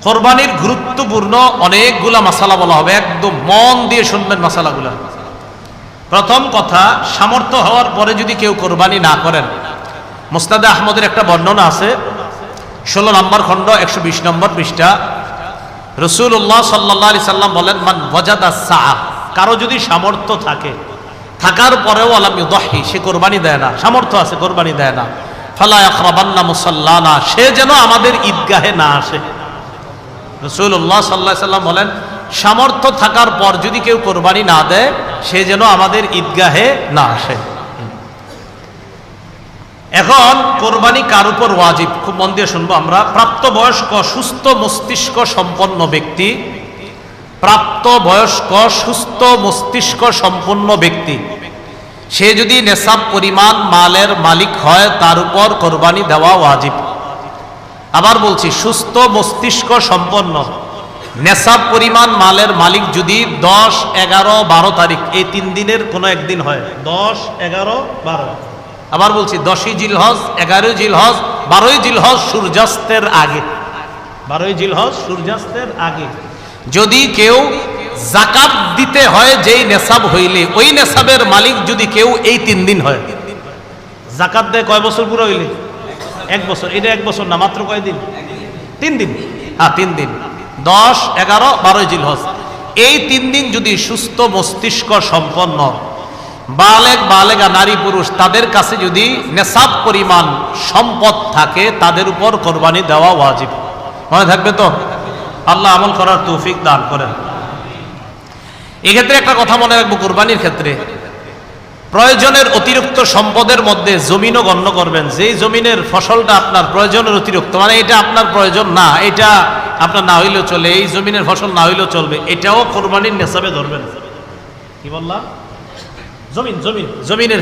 কোরবানির গুরুত্বপূর্ণ অনেকগুলা মাসালা বলা হবে, একদম মন দিয়ে শুনবেন মাসালাগুলা। প্রথম কথা, সামর্থ্য হওয়ার পরে যদি কেউ কোরবানি না করেন, মুসনাদে আহমদের একটা বর্ণনা আছে, 16 নম্বর খণ্ড 120 নম্বর পৃষ্ঠা। রাসূলুল্লাহ সাল্লাল্লাহু আলাইহি সাল্লাম বলেন, মান ওয়াজাদা সাআ, কারো যদি সামর্থ্য থাকে, থাকার পরেও আলাম ইউদাহি, সে কোরবানি দেয় না, সামর্থ্য আছে কোরবানি দেয় না, ফালা ইয়াকরাবান্না মুসাল্লানা, সে যেন আমাদের ঈদগাহে না আসে। রাসূলুল্লাহ সাল্লাল্লাহু আলাইহি সাল্লাম বলেন, সামর্থ্য থাকার পর যদি কেউ কোরবানি না দেয়, সে যেন আমাদের ঈদগাহে না আসে। এখন কোরবানি কার উপর ওয়াজিব, খুব মন দিয়ে শুনবো আমরা। প্রাপ্তবয়স্ক সুস্থ মস্তিষ্ক সম্পন্ন ব্যক্তি, প্রাপ্তবয়স্ক সুস্থ মস্তিষ্ক সম্পন্ন ব্যক্তি, সে যদি নেসাব পরিমাণ মালের মালিক হয়, তার উপর কোরবানি দেওয়া ওয়াজিব। আবার বলছি, সুস্থ মস্তিষ্ক সম্পন্ন নেসাব পরিমাণ মালের মালিক যদি 10, 11, 12 তারিখ এই 3 দিনের কোনো একদিন হয়, 10, 11, 12, আবার বলছি 10ই জিলহজ, 11ই জিলহজ, 12ই জিলহজ সূর্যাস্তের আগে, 12ই জিলহজ সূর্যাস্তের আগে যদি কেউ যাকাত দিতে হয়, যেই নেসাব হইলে ওই নেসাবের মালিক যদি কেউ এই 3 দিন হয়, যাকাত দেয় কয় বছর পুরো হইলে? 1 বছর। এটা 1 বছর না, মাত্র কয় দিন? 3 দিন। হ্যাঁ, 3 দিন, 10, 11, 12 জিলহজ, এই 3 দিন যদি সুস্থ মস্তিষ্ক সম্পন্ন বালেগা নারী পুরুষ, তাদের কাছে যদি নেসাব পরিমাণ সম্পদ থাকে, তাদের উপর কোরবানি দেওয়া ওয়াজিব। মনে থাকবে তো? আল্লাহ আমল করার তৌফিক দান করেন। এক্ষেত্রে একটা কথা মনে রাখবো, কোরবানির ক্ষেত্রে প্রয়োজনের অতিরিক্ত সম্পদের মধ্যে জমিনও গণ্য করবেন। যেই জমিনের ফসলটা আপনার প্রয়োজনের অতিরিক্ত, মানে এটা আপনার প্রয়োজন না, এটা আপনার না হইলেও চলে, এই জমিনের ফসল না হইলেও চলবে, এটাও কোরবানির নেসাবে ধরবেন। কি বললাম? জমিনের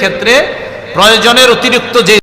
ক্ষেত্রে প্রয়োজনের অতিরিক্ত যে